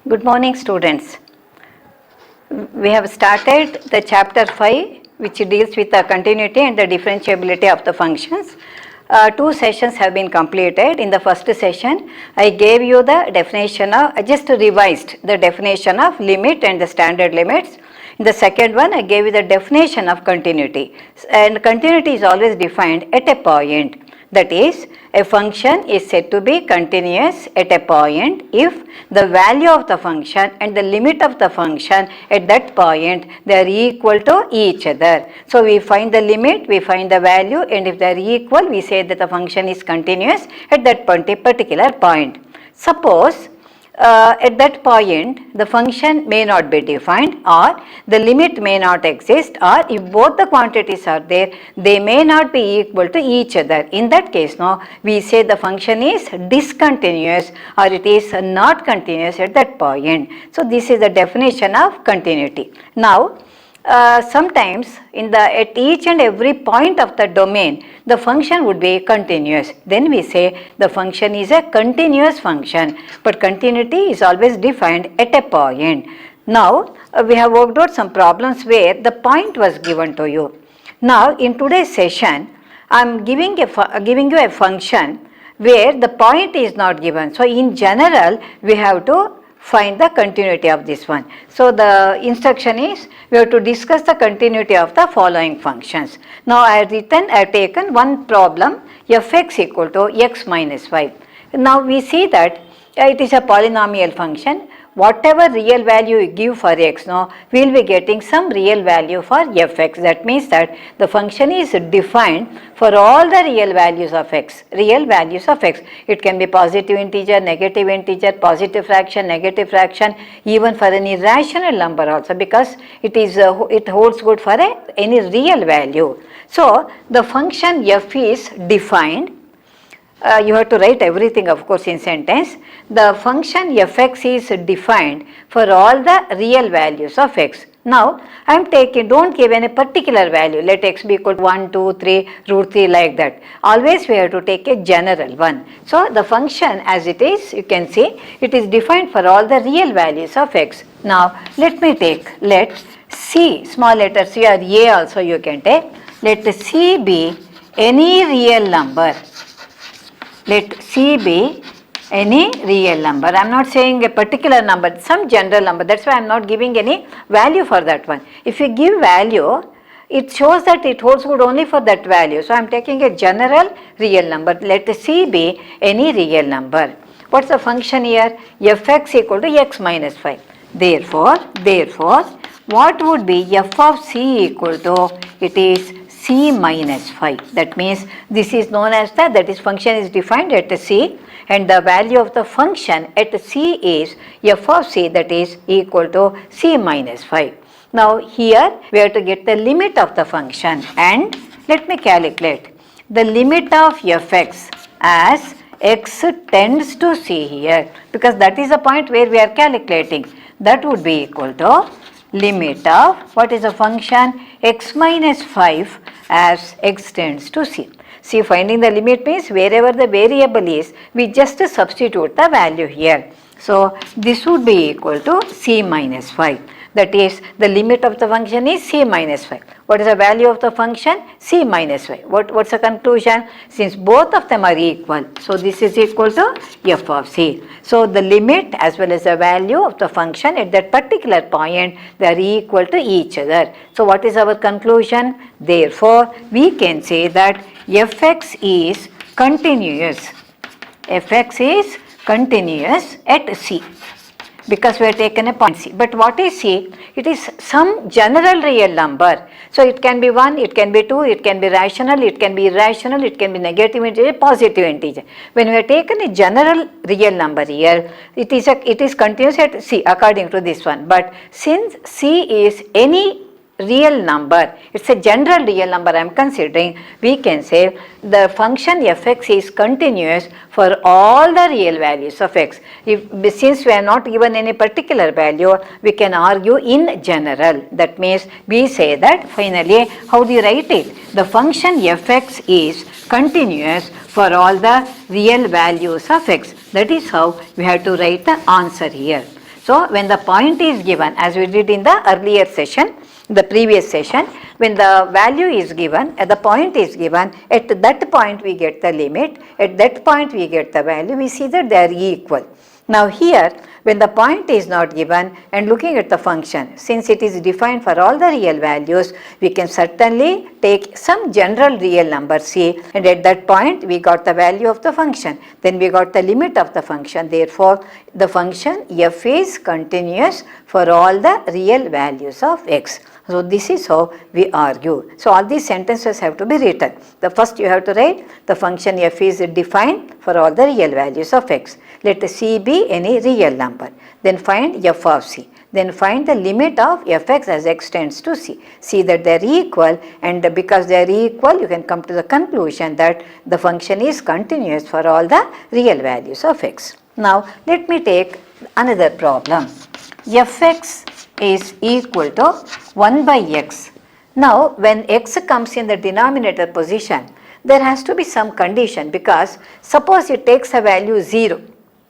Good morning, students. We have started the chapter 5, which deals with the continuity and the differentiability of the functions. Two sessions have been completed. In the first session, I gave you the definition of, I just revised the definition of limit and the standard limits. In the second one, I gave you the definition of continuity. And continuity is always defined at a point. That is, a function is said to be continuous at a point if the value of the function and the limit of the function at that point, they are equal to each other. So we find the limit, we find the value, and if they are equal, we say that the function is continuous at that particular point. Suppose at that point the function may not be defined, or the limit may not exist, or if both the quantities are there, they may not be equal to each other. In that case, now we say the function is discontinuous or it is not continuous at that point. So this is the definition of continuity. Now sometimes at each and every point of the domain, the function would be continuous. Then we say the function is a continuous function, but continuity is always defined at a point. Now we have worked out some problems where the point was given to you. Now in today's session, I am giving you a function where the point is not given. So in general, we have to find the continuity of this one. So the instruction is we have to discuss the continuity of the following functions. Now I have taken one problem, fx equal to x minus 5. Now we see that it is a polynomial function. Whatever real value you give for x, now we will be getting some real value for fx. That means that the function is defined for all the real values of x. Real values of x. It can be positive integer, negative integer, positive fraction, negative fraction, even for an irrational number also, because it holds good for any real value. So the function f is defined. You have to write everything, of course, in sentence. The function fx is defined for all the real values of x. Now I am taking, don't give any particular value, let x be equal to 1, 2, 3, root 3, like that. Always we have to take a general one. So the function as it is, you can see it is defined for all the real values of x. Now let c, small letter c or a also you can take. Let c be any real number. Let c be any real number. I am not saying a particular number, some general number. That's why I am not giving any value for that one. If you give value, it shows that it holds good only for that value. So I am taking a general real number. Let c be any real number. What's the function here? fx equal to x minus 5. Therefore, what would be f of c equal to? It is c minus 5. That means this is known as that is function is defined at c, and the value of the function at c is f of c, that is equal to c minus 5. Now here we have to get the limit of the function, and let me calculate the limit of fx as x tends to c here, because that is the point where we are calculating. That would be equal to limit of, what is the function? X minus 5 as x tends to c. See, finding the limit means wherever the variable is, we just substitute the value here. So this would be equal to c minus 5. That is, the limit of the function is c minus 5. What is the value of the function? C minus 5. What's the conclusion? Since both of them are equal, so this is equal to f of c. So the limit as well as the value of the function at that particular point, they are equal to each other. So what is our conclusion? Therefore, we can say that fx is continuous. Fx is continuous at c, because we have taken a point c. But what is c? It is some general real number. So it can be 1, it can be 2, it can be rational, it can be irrational, it can be negative integer, positive integer. When we have taken a general real number here, it is continuous at c according to this one. But since c is any real number, it's a general real number I am considering, we can say the function fx is continuous for all the real values of x. Since we have not given any particular value, we can argue in general. That means we say that finally, how do you write it? The function fx is continuous for all the real values of x. That is how we have to write the answer here. So when the point is given, as we did in the earlier session, the previous session, when the value is given, the point is given, at that point we get the limit, at that point we get the value, we see that they are equal. Now here, when the point is not given and looking at the function, since it is defined for all the real values, we can certainly take some general real number c, and at that point we got the value of the function, then we got the limit of the function. Therefore, the function f is continuous for all the real values of x. So this is how we argue. So all these sentences have to be written. The first you have to write the function f is defined for all the real values of x. Let c be any real number. Then find f of c. Then find the limit of fx as x tends to c. See that they are equal, and because they are equal, you can come to the conclusion that the function is continuous for all the real values of x. Now let me take another problem. Fx is equal to 1 by x. Now when x comes in the denominator position, there has to be some condition, because suppose it takes a value 0,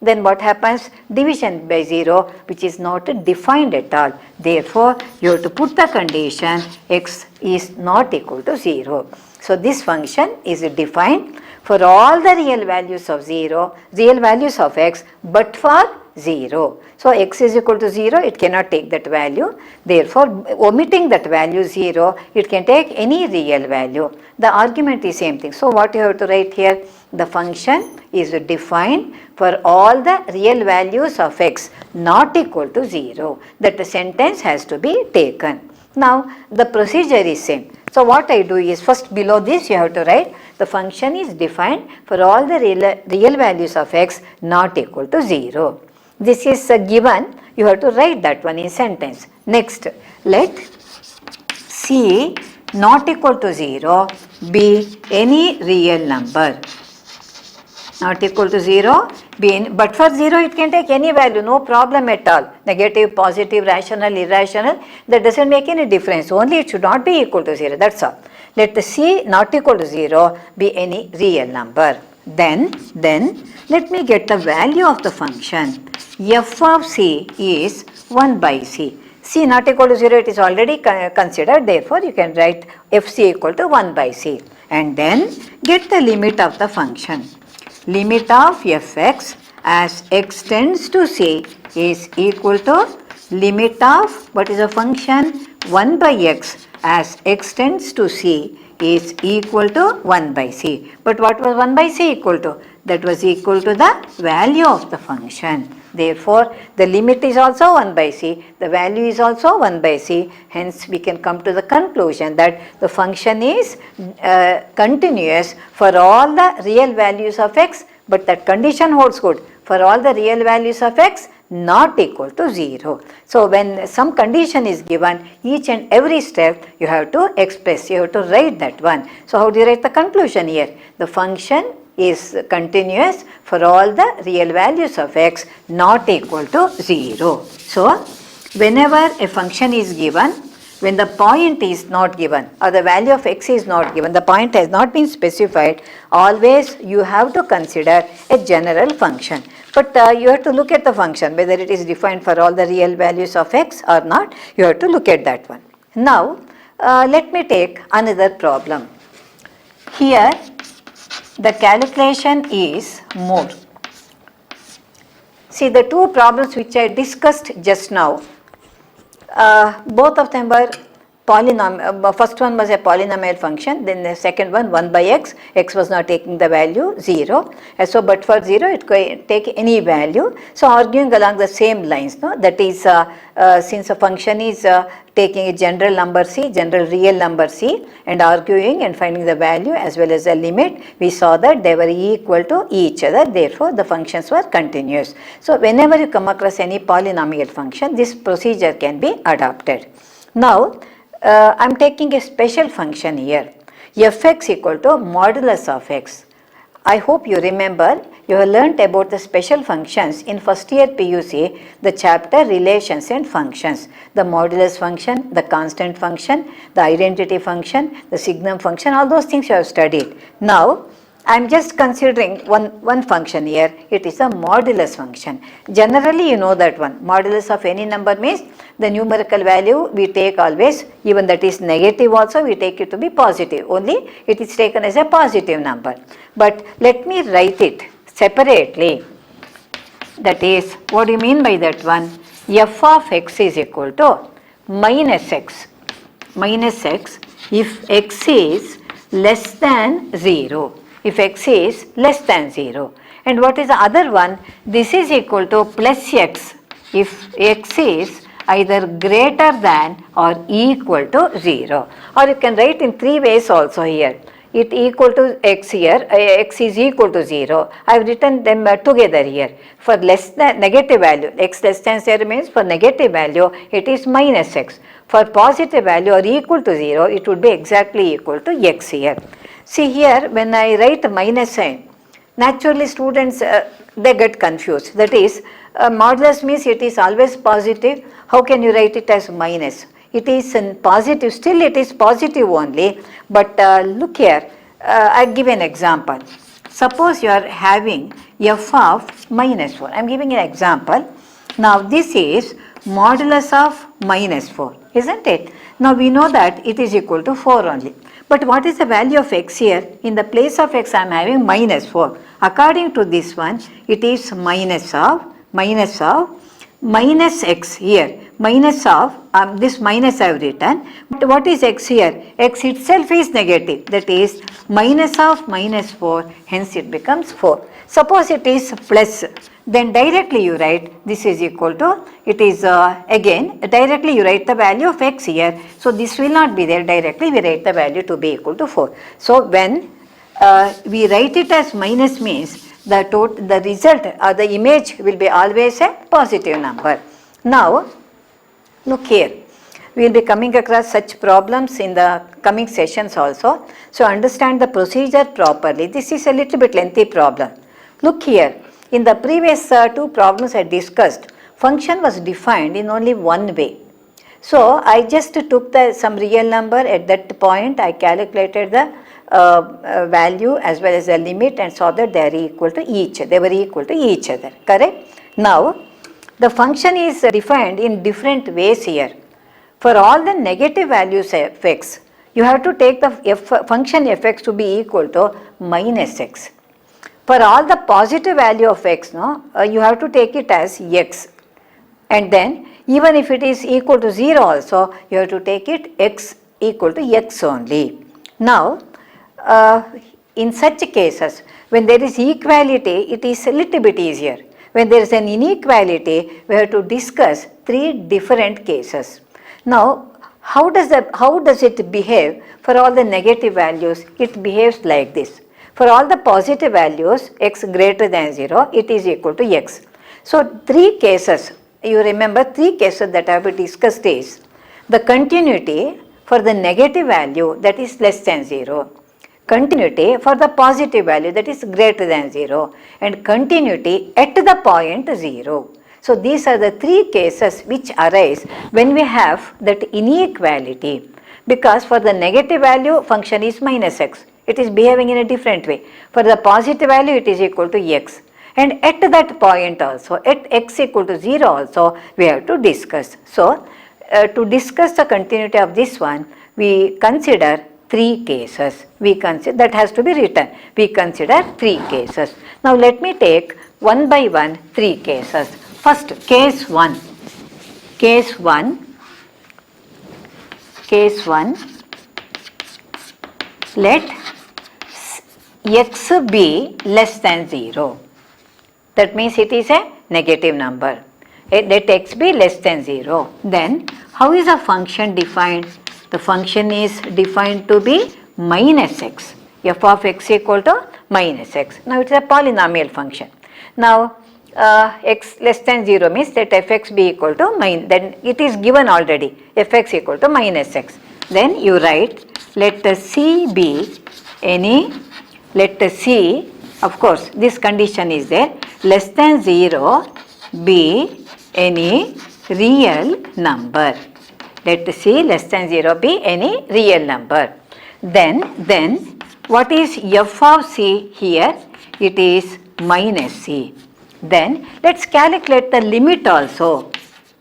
then what happens? Division by 0, which is not defined at all. Therefore, you have to put the condition x is not equal to 0. So this function is defined for all the real values of 0, real values of x, but for 0. So x is equal to 0, it cannot take that value. Therefore, omitting that value 0, it can take any real value. The argument is same thing. So what you have to write here? The function is defined for all the real values of x not equal to 0. That sentence has to be taken. Now the procedure is same. So what I do is, first below this you have to write the function is defined for all the real values of x not equal to 0. This is given, you have to write that one in sentence. Next, let c not equal to 0 be any real number. Not equal to 0, but for 0 it can take any value, no problem at all. Negative, positive, rational, irrational, that doesn't make any difference. Only it should not be equal to 0, that's all. Let the c not equal to 0 be any real number. Then let me get the value of the function. F of c is 1 by c. C not equal to 0, it is already considered. Therefore, you can write fc equal to 1 by c. And then get the limit of the function. Limit of fx as x tends to c is equal to limit of, what is the function? 1 by x as x tends to c is equal to 1 by c. But what was 1 by c equal to? That was equal to the value of the function. Therefore, the limit is also 1 by c, the value is also 1 by c. Hence, we can come to the conclusion that the function is continuous for all the real values of x, but that condition holds good for all the real values of x not equal to 0. So when some condition is given, each and every step you have to express, you have to write that one. So how do you write the conclusion here? The function is continuous for all the real values of x not equal to 0. So whenever a function is given, when the point is not given or the value of x is not given, the point has not been specified, always you have to consider a general function. But you have to look at the function, whether it is defined for all the real values of x or not, you have to look at that one. Now, let me take another problem. Here, the calculation is more. See, the two problems which I discussed just now, both of them were polynomial. First one was a polynomial function, then the second one 1 by x, x was not taking the value 0. So, but for 0 it could take any value. So, arguing along the same lines, no? That is, since a function is taking a general number c, general real number c, and arguing and finding the value as well as the limit, we saw that they were equal to each other. Therefore, the functions were continuous. So, whenever you come across any polynomial function, this procedure can be adopted. Now, I am taking a special function here, fx equal to modulus of x. I hope you remember, you have learnt about the special functions in first year PUC, the chapter relations and functions, the modulus function, the constant function, the identity function, the signum function, all those things you have studied. Now, I'm just considering one function here. It is a modulus function. Generally, you know that one. Modulus of any number means the numerical value we take always, even that is negative also, we take it to be positive. Only it is taken as a positive number. But let me write it separately. That is, what do you mean by that one? F of x is equal to minus x. Minus x if x is less than 0. If x is less than 0. And what is the other one? This is equal to plus x if x is either greater than or equal to 0. Or you can write in three ways also here. It equal to x here, x is equal to 0. I have written them together here. For less than negative value, x less than 0 means for negative value it is minus x. For positive value or equal to 0, it would be exactly equal to x here. See here, when I write minus sign, naturally students, they get confused. That is, modulus means it is always positive. How can you write it as minus? It is positive, still it is positive only. But look here, I give an example. Suppose you are having f of minus 4. I am giving an example. Now this is modulus of minus 4, isn't it? Now we know that it is equal to 4 only. But what is the value of x here? In the place of x I am having minus 4. According to this one, it is minus of minus x here. Minus of, this minus I have written. But what is x here? X itself is negative. That is minus of minus 4. Hence it becomes 4. Suppose it is plus. Then directly you write this is equal to, it is again directly you write the value of x here. So this will not be there, directly we write the value to be equal to 4. So when we write it as minus means the result or the image will be always a positive number. Now look here, we will be coming across such problems in the coming sessions also. So understand the procedure properly. This is a little bit lengthy problem. Look here. In the previous two problems I discussed, function was defined in only one way. So I just took some real number at that point, I calculated the value as well as the limit and saw that they were equal to each other, correct? Now the function is defined in different ways here. For all the negative values of x, you have to take the function fx to be equal to minus x. For all the positive value of x, you have to take it as x. And then even if it is equal to 0 also, you have to take it x equal to x only. Now, in such cases, when there is equality, it is a little bit easier. When there is an inequality, we have to discuss three different cases. Now, how does it behave for all the negative values? It behaves like this. For all the positive values, x greater than 0, it is equal to x. So, three cases, you remember three cases that have been discussed is the continuity for the negative value that is less than 0, continuity for the positive value that is greater than 0, and continuity at the point 0. So, these are the three cases which arise when we have that inequality, because for the negative value function is minus x. It is behaving in a different way. For the positive value, it is equal to x. And at that point also, at x equal to 0 also, we have to discuss. So, to discuss the continuity of this one, we consider three cases. That has to be written. We consider three cases. Now, let me take one by one three cases. First, case 1. Case 1. Let x be less than 0. That means it is a negative number. Let x be less than 0. Then how is a function defined? The function is defined to be minus x. F of x equal to minus x. Now it is a polynomial function. Now x less than 0 means let fx be equal to then it is given already, fx equal to minus x. Then you write let c be any, let c, of course this condition is there, less than 0 be any real number. Let c less than 0 be any real number. Then what is f of c here? It is minus c. Then let's calculate the limit also.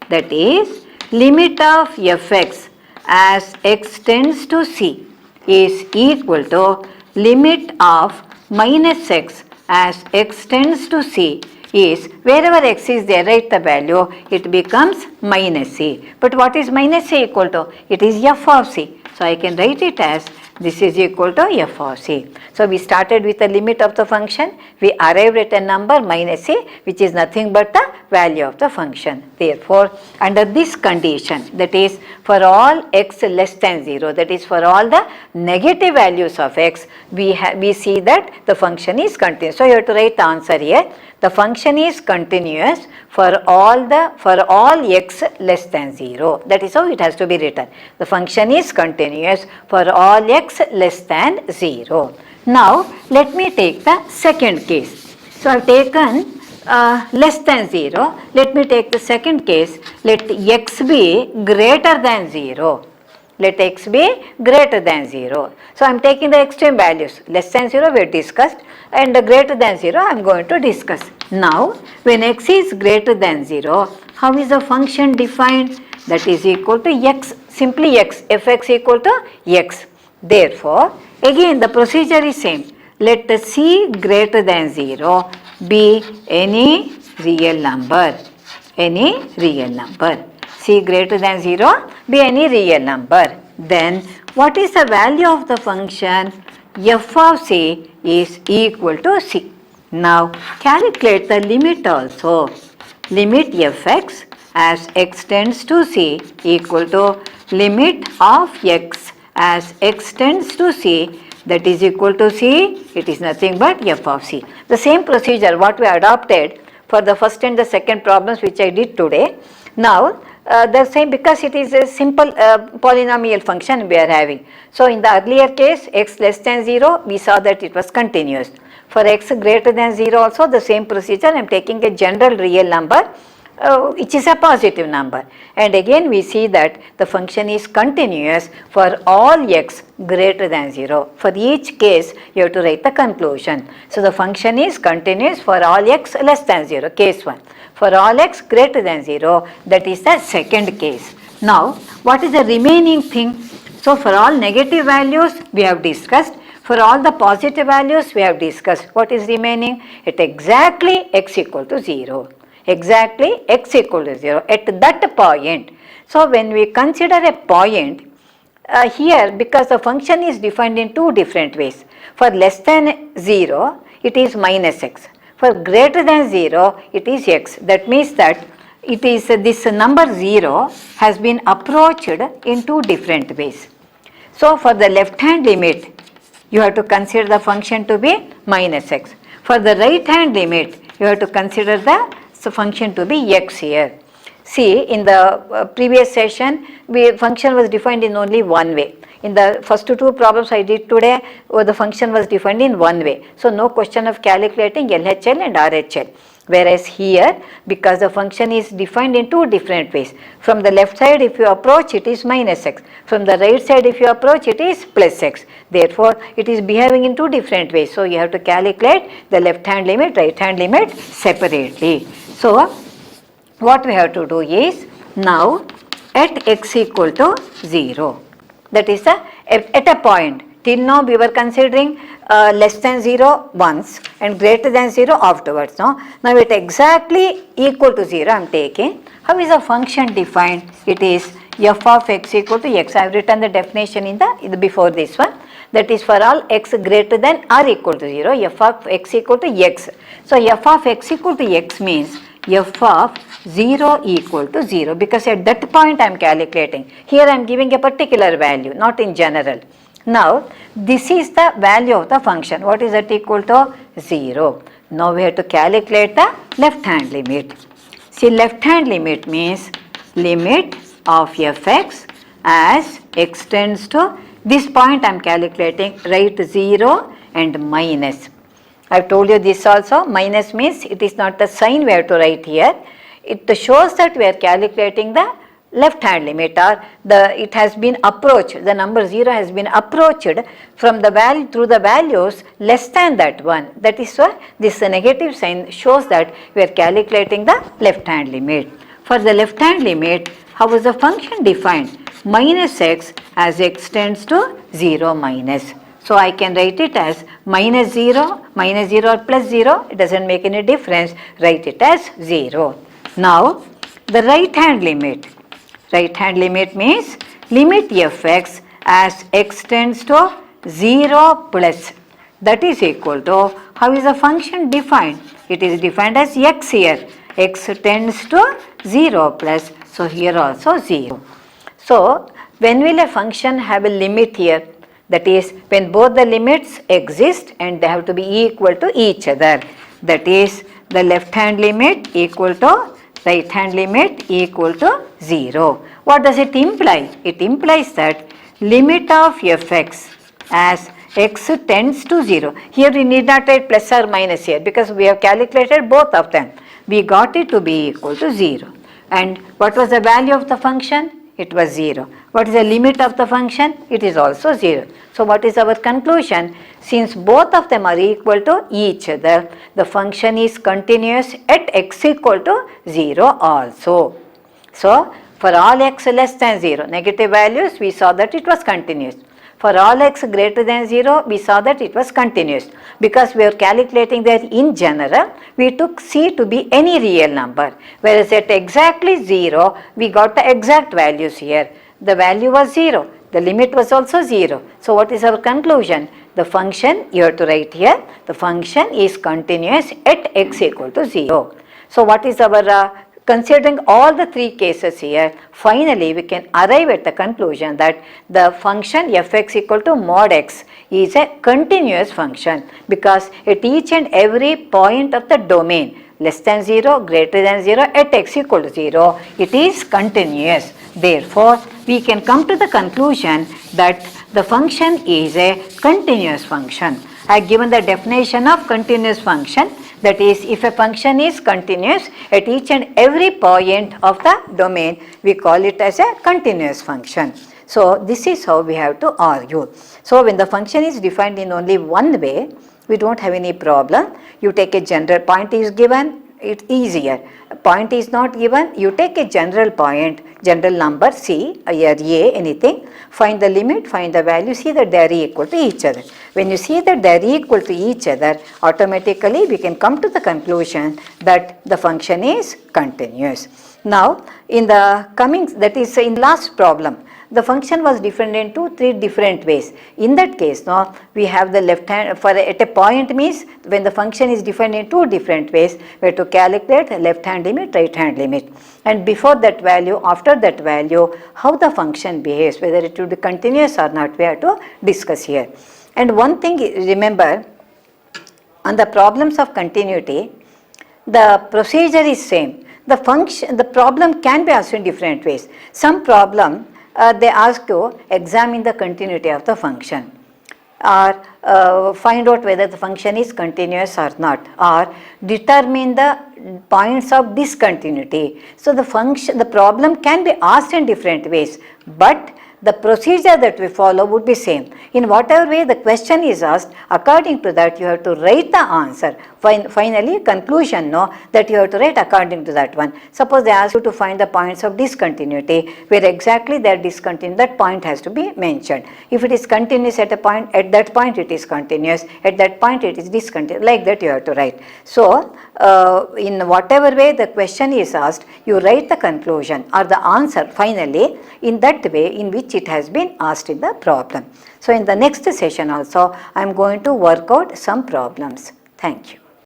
That is, limit of fx as x tends to c is equal to limit of minus x as x tends to c is, wherever x is there, write the value, it becomes minus c. But what is minus c equal to? It is f of c. So I can write it as this is equal to f of c. So we started with the limit of the function. We arrived at a number minus c, which is nothing but the value of the function. Therefore, under this condition, that is for all x less than 0, that is for all the negative values of x, we see that the function is continuous. So you have to write the answer here. The function is continuous for all x less than 0. That is how it has to be written. The function is continuous for all x less than 0. Now let me take the second case. So I have taken less than 0. Let me take the second case. Let x be greater than 0. Let x be greater than 0. So I am taking the extreme values. Less than 0 we discussed, and greater than 0 I am going to discuss. Now when x is greater than 0, how is the function defined? That is equal to x, simply x, fx equal to x. Therefore, again the procedure is same. Let the c greater than 0 be any real number. Any real number. C greater than 0 be any real number. Then what is the value of the function? F of c is equal to c. Now calculate the limit also. Limit fx as x tends to c equal to limit of x as x tends to c, that is equal to c, it is nothing but f of c. The same procedure what we adopted for the first and the second problems which I did today. Now the same, because it is a simple polynomial function we are having. So in the earlier case, x less than 0, we saw that it was continuous. For x greater than 0 also the same procedure. I am taking a general real number which is a positive number, and again we see that the function is continuous for all x greater than 0. For each case you have to write the conclusion. So the function is continuous for all x less than 0, case 1. For all x greater than 0, that is the second case. Now what is the remaining thing? So for all negative values we have discussed. For all the positive values we have discussed. What is remaining? At exactly x equal to 0. Exactly x equal to 0 at that point. So when we consider a point here, because the function is defined in two different ways. For less than 0 it is minus x. For greater than 0 it is x. That means that it is this number 0 has been approached in two different ways. So for the left hand limit you have to consider the function to be minus x. For the right hand limit you have to consider the function to be x here. See, in the previous session function was defined in only one way. In the first two problems I did today, the function was defined in one way. So no question of calculating LHL and RHL. Whereas here, because the function is defined in two different ways. From the left side if you approach it is minus x. From the right side if you approach it is plus x. Therefore, it is behaving in two different ways. So you have to calculate the left hand limit, right hand limit separately. So what we have to do is, now at x equal to 0. That is at a point. Till now we were considering less than 0 once and greater than 0 afterwards. No? Now it exactly equal to 0 I am taking. How is a function defined? It is f of x equal to x. I have written the definition in the before this one. That is for all x greater than or equal to 0, f of x equal to x. So f of x equal to x means f of 0 equal to 0, because at that point I am calculating. Here I am giving a particular value, not in general. Now this is the value of the function. What is that equal to? 0. Now we have to calculate the left hand limit. See, left hand limit means limit of fx as x tends to this point I am calculating, write 0 and minus. I have told you this also. Minus means it is not the sign we have to write here. It shows that we are calculating the left hand limit, or it has been approached, the number 0 has been approached from the value through the values less than that one. That is why this negative sign shows that we are calculating the left hand limit. For the left hand limit, how is the function defined? Minus x as x tends to 0 minus. So I can write it as minus 0 or plus 0, it doesn't make any difference, write it as 0. Now the right hand limit. Right hand limit means limit fx as x tends to 0 plus, that is equal to, how is the function defined? It is defined as x here, x tends to 0 plus, so here also 0. So when will a function have a limit here? That is when both the limits exist and they have to be equal to each other. That is the left hand limit equal to right hand limit equal to 0. What does it imply? It implies that limit of fx as x tends to 0. Here we need not write plus or minus here because we have calculated both of them. We got it to be equal to 0. And what was the value of the function? It was 0. What is the limit of the function? It is also 0. So what is our conclusion? Since both of them are equal to each other, the function is continuous at x equal to 0 also. So for all x less than 0, negative values, we saw that it was continuous. For all x greater than 0, we saw that it was continuous. Because we are calculating that in general, we took c to be any real number. Whereas at exactly 0, we got the exact values here. The value was 0. The limit was also 0. So what is our conclusion? The function, you have to write here, the function is continuous at x equal to 0. So what is our considering all the three cases here, finally we can arrive at the conclusion that the function fx equal to mod x is a continuous function because at each and every point of the domain less than 0, greater than 0, at x equal to 0, it is continuous. Therefore, we can come to the conclusion that the function is a continuous function. I have given the definition of continuous function. That is, if a function is continuous at each and every point of the domain, we call it as a continuous function. So this is how we have to argue. So when the function is defined in only one way, we don't have any problem. You take a general point is given, it's easier. A point is not given, you take a general point, general number c, here a, anything, find the limit, find the value, see that they are equal to each other. When you see that they are equal to each other, automatically we can come to the conclusion that the function is continuous. Now, in the coming, that is in last problem, the function was defined in three different ways. In that case, now we have the left hand, for at a point means when the function is defined in two different ways, we have to calculate left hand limit, right hand limit. And before that value, after that value, how the function behaves, whether it will be continuous or not, we have to discuss here. And one thing, remember, on the problems of continuity, the procedure is same. The problem can be asked in different ways. Some problem, they ask you examine the continuity of the function, or find out whether the function is continuous or not, or determine the points of discontinuity. So the problem can be asked in different ways, but the procedure that we follow would be same. In whatever way the question is asked, according to that you have to write the answer. Finally, conclusion, no, that you have to write according to that one. Suppose they ask you to find the points of discontinuity, where exactly they are discontinuous, that point has to be mentioned. If it is continuous at a point, at that point it is continuous, at that point it is discontinuous, like that you have to write. So, in whatever way the question is asked, you write the conclusion or the answer finally in that way in which it has been asked in the problem. So, in the next session also, I am going to work out some problems. Thank you.